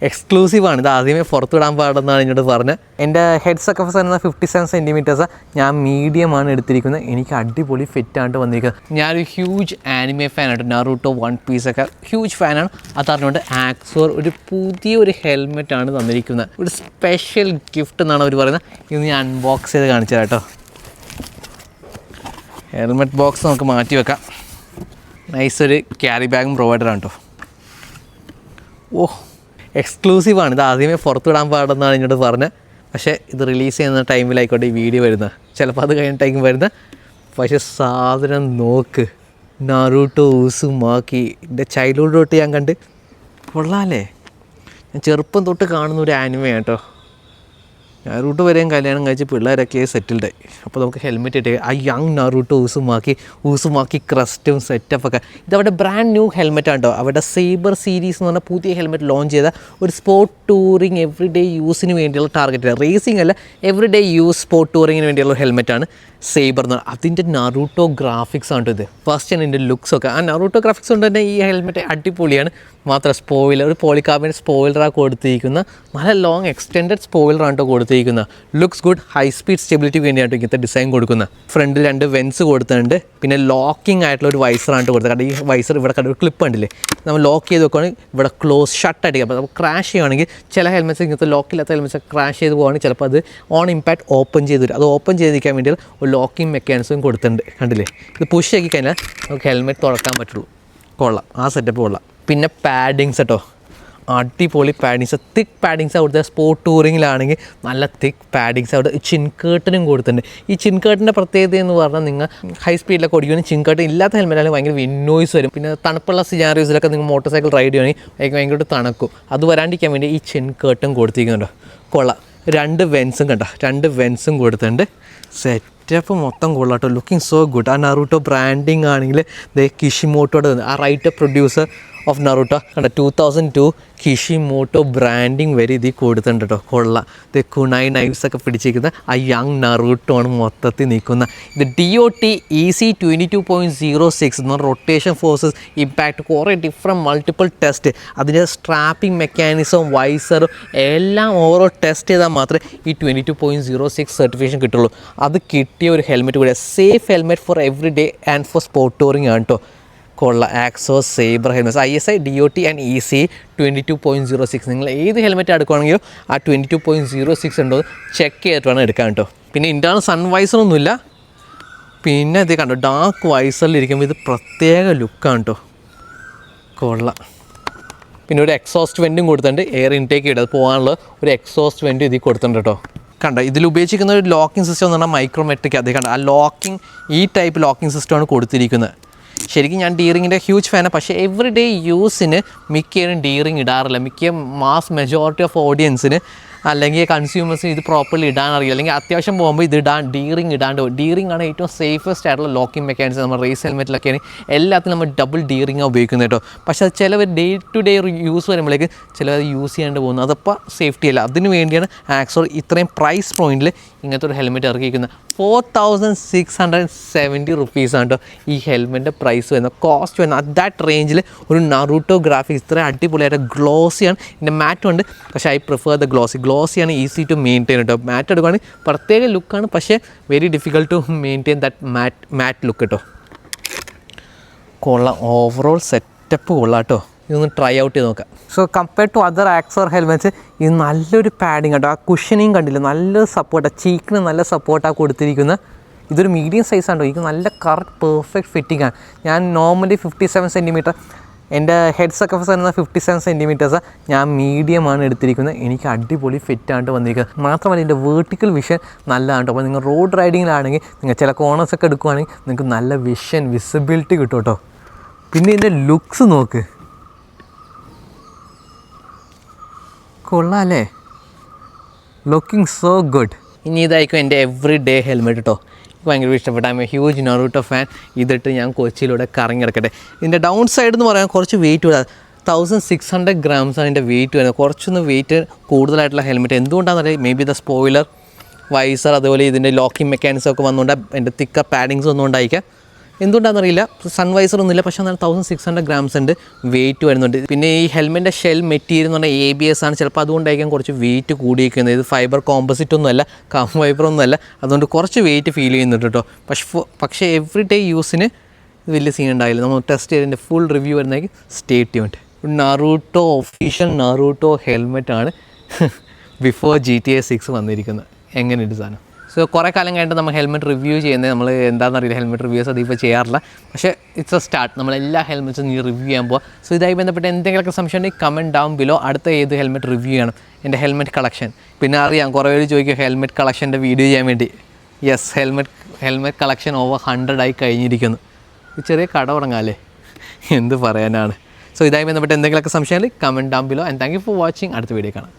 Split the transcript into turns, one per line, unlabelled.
എക്സ്ക്ലൂസീവാണ്. ഇത് ആദ്യമേ പുറത്തുവിടാൻ പാടെന്നാണ് എന്നോട് പറഞ്ഞത്. എൻ്റെ ഹെഡ് സർക്കംഫറൻസ് എന്ന 57 സെൻറ്റിമീറ്റേഴ്സ്. ഞാൻ മീഡിയമാണ് എടുത്തിരിക്കുന്നത്. എനിക്ക് അടിപൊളി ഫിറ്റായിട്ട് വന്നിരിക്കുന്നത്. ഞാനൊരു ഹ്യൂജ് ആനിമെ ഫാനായിട്ട് നറൂട്ടോ, വൺ പീസൊക്കെ ഹ്യൂജ് ഫാനാണ്. അതറിഞ്ഞുകൊണ്ട് ആക്സോർ ഒരു പുതിയൊരു ഹെൽമെറ്റാണ് തന്നിരിക്കുന്നത്. ഒരു സ്പെഷ്യൽ ഗിഫ്റ്റ് എന്നാണ് അവർ പറയുന്നത്. ഇത് ഞാൻ അൺബോക്സ് ചെയ്ത് കാണിച്ചു തരാം കേട്ടോ. ഹെൽമെറ്റ് ബോക്സ് നമുക്ക് മാറ്റി വെക്കാം. നൈസ് ഒരു ക്യാരി ബാഗും പ്രൊവൈഡറാണ് കേട്ടോ. എക്സ്ക്ലൂസീവാണ്. ഇത് ആദ്യമേ പുറത്തുവിടാൻ പാടെന്നാണ് എന്നോട് പറഞ്ഞത്. പക്ഷേ ഇത് റിലീസ് ചെയ്യുന്ന ടൈമിലായിക്കോട്ടെ ഈ വീഡിയോ വരുന്നത്. ചിലപ്പോൾ അത് കഴിഞ്ഞിട്ടായിരിക്കും വരുന്നത്. പക്ഷേ സാധനം നോക്ക്, നറൂട്ടോ ഉസുമാക്കി. എൻ്റെ ചൈൽഡ്ഹുഡ് തൊട്ട് ഞാൻ കണ്ട് കൊള്ളാമല്ലേ. ഞാൻ ചെറുപ്പം തൊട്ട് കാണുന്ന ഒരു ആനിമയാണ് കേട്ടോ. നറൂട്ടോ വരെയും കല്യാണം കഴിച്ച് പിള്ളേരൊക്കെ സെറ്റിൽഡായി. അപ്പോൾ നമുക്ക് ഹെൽമെറ്റ് ഇട്ട് ആ യങ് നറൂട്ടോ ഉസുമാക്കി ക്രസ്റ്റും സെറ്റപ്പൊക്കെ. ഇതവരുടെ ബ്രാൻഡ് ന്യൂ ഹെൽമെറ്റാണ് കേട്ടോ. അവരുടെ സേബർ സീരീസ് എന്ന് പറഞ്ഞാൽ പുതിയ ഹെൽമെറ്റ് ലോഞ്ച് ചെയ്ത ഒരു സ്പോർട്ട് ടൂറിങ് എവറി ഡേ യൂസിന് വേണ്ടിയുള്ള ടാർഗറ്റ്. റേസിംഗ് അല്ല, എവറി ഡേ യൂസ് സ്പോർട്ട് ടൂറിങ്ങിന് വേണ്ടിയുള്ള ഹെൽമെറ്റാണ് സേബർ എന്ന് പറഞ്ഞാൽ. അതിൻ്റെ നറൂട്ടോ ഗ്രാഫിക്സ് ആണ് ഇത്. ഫസ്റ്റ് ആണ് ഇതിൻ്റെ ലുക്സൊക്കെ. ആ നറൂട്ടോ ഗ്രാഫിക്സ് കൊണ്ട് തന്നെ ഈ ഹെൽമെറ്റ് അടിപൊളിയാണ്. മാത്രം സ്പോയിലർ, ഒരു പോളികാർബണേറ്റ് സ്പോയിലറാണ് കൊടുത്തിരിക്കുന്ന. നല്ല ലോങ് എക്സ്റ്റെൻഡഡ് സ്പോയിലറാണ് കേട്ടോ കൊടുത്തിരിക്കുന്നത്. Looks good. ഹൈ സ്പീഡ് സ്റ്റെബിലിറ്റിക്ക് വേണ്ടിയിട്ട് ഇങ്ങനത്തെ ഡിസൈൻ കൊടുക്കുന്നത്. ഫ്രണ്ടിൽ 2 വെൻസ് കൊടുത്തിട്ടുണ്ട്. പിന്നെ ലോക്കിംഗ് ആയിട്ടുള്ള ഒരു വൈസറാണ് കൊടുത്തത്. കാരണം ഈ വൈസർ ഇവിടെ ഒരു ക്ലിപ്പ് ഉണ്ടല്ലേ, നമ്മൾ ലോക്ക് ചെയ്ത് വെക്കുകയാണെങ്കിൽ ഇവിടെ ക്ലോസ് ഷട്ട് അടിക്കുക. അപ്പോൾ നമുക്ക് ക്രാഷ് ചെയ്യുകയാണെങ്കിൽ ചില ഹെൽമെറ്റ്സ് ഇങ്ങനത്തെ ലോക്കില്ലാത്ത ഹെൽമെറ്റ്സ് ക്രാഷ് ചെയ്ത് പോകുകയാണെങ്കിൽ ചിലപ്പോൾ അത് ഓൺ ഇമ്പാക്ട് ഓപ്പൺ ചെയ്ത് വരും. അത് ഓപ്പൺ ചെയ്തിരിക്കാൻ വേണ്ടി ഒരു ലോക്കിംഗ് മെക്കാനിസം കൊടുത്തിട്ടുണ്ട്. കണ്ടില്ലേ, ഇത് പുഷ് ആക്കി കഴിഞ്ഞാൽ നമുക്ക് ഹെൽമെറ്റ് തുറക്കാൻ പറ്റുള്ളൂ. കൊള്ളാം, ആ സെറ്റപ്പ് കൊള്ളാം. പിന്നെ പാഡിങ്സ് കേട്ടോ, അടിപൊളി പാഡിങ്സ്. തിക്ക് പാഡിങ്സ് അവിടുത്തെ സ്പോർട്ട് ടൂറിങ്ങിലാണെങ്കിൽ നല്ല തിക്ക് പാഡിങ്സ്. അവിടെ ചിൻകേട്ടനും കൊടുത്തിട്ടുണ്ട്. ഈ ചിൻകേട്ടിൻ്റെ പ്രത്യേകത എന്ന് പറഞ്ഞാൽ നിങ്ങൾ ഹൈ സ്പീഡിലൊക്കെ ഓടിക്കുകയാണെങ്കിൽ ചിൻകേട്ടൻ ഇല്ലാത്ത ഹെൽമെറ്റാണെങ്കിൽ ഭയങ്കര വിന്നോയ്സ് വരും. പിന്നെ തണുപ്പുള്ള സിനാറിയോസിലൊക്കെ നിങ്ങൾ മോട്ടോർ സൈക്കിൾ റൈഡ് ചെയ്യുകയാണെങ്കിൽ ഭയങ്കരമായിട്ട് തണുക്കും. അത് വരാണ്ടിരിക്കാൻ വേണ്ടി ഈ ചിൻകേട്ടും കൊടുത്തിരിക്കുന്നുണ്ടോ. കൊള്ളാം. 2 വെൻസും കണ്ടോ, 2 വെൻസും കൊടുത്തിട്ടുണ്ട്. സെറ്റപ്പ് മൊത്തം കൊള്ളാട്ടോ. Looking so good. ആ നറൂട്ടോ ബ്രാൻഡിങ് ആണെങ്കിൽ കിഷിമോട്ടോയുടെ ആ റൈറ്റർ പ്രൊഡ്യൂസർ ഓഫ് നറൂട്ടോ കണ്ട 2002 കിഷിമോട്ടോ ബ്രാൻഡിങ് വരെ ഇതിൽ കൊടുത്തിട്ടുണ്ട് കേട്ടോ. കൊള്ളാം. ഇത് കുണായി നൈവ്സൊക്കെ പിടിച്ചിരിക്കുന്ന ആ യങ് നറൂട്ടോ ആണ് മൊത്തത്തിൽ നിൽക്കുന്നത്. ഇത് DOT EC 22.06 എന്ന് പറഞ്ഞാൽ റൊട്ടേഷൻ ഫോഴ്സസ് ഇമ്പാക്റ്റ്, കുറേ ഡിഫറെൻറ്റ് മൾട്ടിപ്പിൾ ടെസ്റ്റ്. അതിൻ്റെ സ്ട്രാപ്പിംഗ് മെക്കാനിസം, വൈസറും എല്ലാം ഓവറോൾ ടെസ്റ്റ് ചെയ്താൽ മാത്രമേ ഈ 22.06 സർട്ടിഫിക്കേഷൻ കിട്ടുള്ളൂ. അത് കിട്ടിയ ഒരു ഹെൽമെറ്റ് കൂടെ. Safe helmet for every day and for sport touring ആണ് കേട്ടോ. കൊള്ള Axor saber helmets ISI DOT and EC 22.06. നിങ്ങൾ ഏത് ഹെൽമെറ്റ് എടുക്കുകയാണെങ്കിലും ആ 22.06 ഉണ്ടോ ചെക്ക് ചെയ്തിട്ട് വേണം എടുക്കാൻ കേട്ടോ. പിന്നെ ഇൻ്റർണൽ സൺ വൈസറൊന്നുമില്ല. പിന്നെ ഇത് കണ്ടോ, ഡാർക്ക് വൈസറിലിരിക്കുമ്പോൾ ഇത് പ്രത്യേക ലുക്കാണ് കേട്ടോ. കൊള്ളാം. പിന്നെ ഒരു എക്സോസ്റ്റ് വെൻറ്റും കൊടുത്തിട്ടുണ്ട്. എയർ ഇൻടേക്ക് ഇടുക പോകാനുള്ള ഒരു എക്സോസ്റ്റ് വെൻറ്റും ഇതിൽ കൊടുത്തിട്ടുണ്ട് കേട്ടോ. കണ്ടോ, ഇതിൽ ഉപയോഗിച്ചിരിക്കുന്ന ഒരു ലോക്കിംഗ് സിസ്റ്റം എന്ന് പറഞ്ഞാൽ മൈക്രോമെട്രിക്. അതേ കണ്ടോ, ആ ലോക്കിംഗ് ഈ ടൈപ്പ് ലോക്കിംഗ് സിസ്റ്റമാണ് കൊടുത്തിരിക്കുന്നത്. ശരിക്കും ഞാൻ ഡീറിങ്ങിൻ്റെ ഹ്യൂജ് ഫാനാണ്. പക്ഷേ എവറി ഡേ യൂസിന് മിക്കവരും ഡീറിങ് ഇടാറില്ല. മിക്ക മാസ് മെജോറിറ്റി ഓഫ് ഓഡിയൻസിന് അല്ലെങ്കിൽ കൺസ്യൂമേഴ്സിന് ഇത് പ്രോപ്പർലി ഇടാൻ അറിയില്ല. അല്ലെങ്കിൽ അത്യാവശ്യം പോകുമ്പോൾ ഇത് ഡീറിങ് ഇടാണ്ട് പോകും. ഡീറിങ് ആണ് ഏറ്റവും സേഫസ്റ്റ് ആയിട്ടുള്ള ലോക്കിംഗ് മെക്കാനിസം. നമ്മൾ റേസ് ഹെൽമെറ്റിലൊക്കെയാണ് എല്ലാത്തിനും നമ്മൾ ഡബിൾ ഡീറിങ്ങാണ് ഉപയോഗിക്കുന്നത് കേട്ടോ. പക്ഷേ അത് ചിലവർ ഡേ ടു ഡേ യൂസ് വരുമ്പോഴേക്ക് ചിലവർ യൂസ് ചെയ്യാണ്ട് പോകുന്നു. അതപ്പോൾ സേഫ്റ്റി അല്ല. അതിന് വേണ്ടിയാണ് ആക്സോർ ഇത്രയും പ്രൈസ് പോയിന്റിൽ ഇങ്ങനത്തെ ഒരു ഹെൽമെറ്റ് ഇറക്കിയിരിക്കുന്നത്. 4670 റുപ്പീസാണ് കേട്ടോ ഈ ഹെൽമെറ്റിൻ്റെ പ്രൈസ് വരുന്നത്, കോസ്റ്റ് വരുന്നത്. അറ്റ് ദാറ്റ് റേഞ്ചിൽ ഒരു നറൂട്ടോ ഗ്രാഫിക്സ് ഇത്രയും അടിപൊളിയായിട്ട് ഗ്ലോസിയാണ്. ഇതിൻ്റെ മാറ്റും ഉണ്ട്, പക്ഷേ ഐ പ്രിഫർ ദ ഗ്ലോസിയാണ് ഈസി ടു മെയിൻറ്റെയിൻ കേട്ടോ. മാറ്റ് എടുക്കുകയാണെങ്കിൽ പ്രത്യേക ലുക്കാണ്, പക്ഷേ very difficult to maintain that matte look കേട്ടോ. കൊള്ളാം. ഓവറോൾ സെറ്റപ്പ് കൊള്ളാം കേട്ടോ. ഇതൊന്ന് ട്രൈ ഔട്ട് ചെയ്ത് നോക്കാം. So compared to other Axor helmets ഇത് നല്ലൊരു പാഡിങ് കേട്ടോ. ആ കുഷനിങ് കണ്ടില്ല, നല്ലൊരു സപ്പോർട്ടാണ്. ചീക്കിന് നല്ല സപ്പോർട്ടാണ് കൊടുത്തിരിക്കുന്നത്. ഇതൊരു മീഡിയം സൈസാണ്. ഇത് നല്ല കറക്റ്റ് പെർഫെക്റ്റ് ഫിറ്റിംഗ് ആണ്. ഞാൻ നോർമലി 57 സെൻറ്റിമീറ്റർ, എൻ്റെ ഹെഡ് സർക്കംഫറൻസ് എന്ന 57 സെൻറ്റിമീറ്റേഴ്സ്. ഞാൻ മീഡിയമാണ് എടുത്തിരിക്കുന്നത്. എനിക്ക് അടിപൊളി ഫിറ്റായിട്ട് വന്നിരിക്കുന്നത്. മാത്രമല്ല ഇതിൻ്റെ വേർട്ടിക്കൽ വിഷൻ നല്ലതാണ് കേട്ടോ. അപ്പോൾ നിങ്ങൾ റോഡ് റൈഡിങ്ങിലാണെങ്കിൽ നിങ്ങൾ ചില കോർണേഴ്സൊക്കെ എടുക്കുകയാണെങ്കിൽ നിങ്ങൾക്ക് നല്ല വിസിബിലിറ്റി കിട്ടും കേട്ടോ. പിന്നെ ഇതിൻ്റെ ലുക്സ് നോക്ക്, കൊള്ളാമല്ലേ. Looking so good. ഇനി ഇതായിരിക്കും എൻ്റെ എവറി ഡേ ഹെൽമെറ്റ് കേട്ടോ. എനിക്ക് ഭയങ്കര ഇഷ്ടപ്പെട്ട. I M A huge Naruto fan. ഇതിട്ട് ഞാൻ കൊച്ചിയിലൂടെ കറങ്ങി കിടക്കട്ടെ. ഇതിൻ്റെ ഡൗൺ സൈഡ് എന്ന് പറയാൻ കുറച്ച് വെയിറ്റ് വരാം. 1600 ഗ്രാംസാണ് ഇതിൻ്റെ വെയിറ്റ് വരുന്നത്. കുറച്ചൊന്ന് വെയിറ്റ് കൂടുതലായിട്ടുള്ള ഹെൽമെറ്റ്. എന്തുകൊണ്ടാണെന്ന് അറിയാം, may be the spoiler, visor, അതുപോലെ ഇതിൻ്റെ ലോക്കിംഗ് മെക്കാനിസം ഒക്കെ വന്നുകൊണ്ട് എൻ്റെ തിക്ക പാഡിങ്സ് ഒന്നും ഉണ്ടായിരിക്കാം. എന്തുകൊണ്ടാണെന്നറിയില്ല, സൺവൈസർ ഒന്നുമില്ല, പക്ഷേ എന്നാൽ 1600 grams ഉണ്ട് വെയിറ്റ് വരുന്നുണ്ട്. പിന്നെ ഈ ഹെൽമെറ്റിൻ്റെ ഷെൽ മെറ്റീരിയൽ എന്ന് പറഞ്ഞാൽ ABS ആണ്, ചിലപ്പോൾ അതുകൊണ്ടായിരിക്കും കുറച്ച് വെയിറ്റ് കൂടിയിരിക്കുന്നത്. ഇത് ഫൈബർ കോമ്പോസിറ്റ് ഒന്നുമല്ല, ഫൈബർ ഒന്നുമല്ല, അതുകൊണ്ട് കുറച്ച് വെയിറ്റ് ഫീൽ ചെയ്യുന്നുണ്ട് കേട്ടോ. പക്ഷേ എവറി ഡേ യൂസിന് വലിയ സീൻ ഉണ്ടായില്ല. നമ്മൾ ടെസ്റ്റ് ചെയ്തതിൻ്റെ ഫുൾ റിവ്യൂ വരുന്നതായിരിക്കും. Stay tuned. Naruto official Naruto ഹെൽമെറ്റാണ് ബിഫോർ GTA 6 വന്നിരിക്കുന്നത്. എങ്ങനെയുണ്ട് സാധനം? സോ കുറേ കാലം കഴിഞ്ഞിട്ട് നമ്മൾ ഹെൽമെറ്റ് റിവ്യൂ ചെയ്യുന്നത്, നമ്മൾ എന്താണെന്നറിയില്ല, ഹെൽമെറ്റ് റിവ്യൂസ് അതിപ്പോൾ ചെയ്യാറില്ല. പക്ഷേ ഇറ്റ്സ് എ സ്റ്റാർട്ട്. നമ്മളെല്ലാ ഹെൽമെറ്റ്സും നീ റിവ്യൂ ചെയ്യാൻ പോവുക. സോ ഇതായി ബന്ധപ്പെട്ട് എന്തെങ്കിലുമൊക്കെ സംശയം ഉണ്ടെങ്കിൽ കമൻറ്റ് ഡൗൺ ബിലോ. അടുത്ത ഏത് ഹെൽമെറ്റ് റിവ്യൂ ചെയ്യണം, എൻ്റെ ഹെൽമെറ്റ് കളക്ഷൻ. പിന്നെ അറിയാം കുറേ പേര് ചോദിക്കും ഹെൽമെറ്റ് കളക്ഷൻ്റെ വീഡിയോ ചെയ്യാൻ വേണ്ടി. യെസ്, ഹെൽമെറ്റ് കളക്ഷൻ ഓവർ 100 ആയി കഴിഞ്ഞിരിക്കുന്നു. ചെറിയ കട തുടങ്ങാമല്ലേ, എന്ത് പറയാനാണ്. സോ ഇതായി ബന്ധപ്പെട്ട് എന്തെങ്കിലുമൊക്കെ സംശയം ഉണ്ടെങ്കിൽ comment down below. And thank you for watching. അടുത്ത വീഡിയോ കാണാം.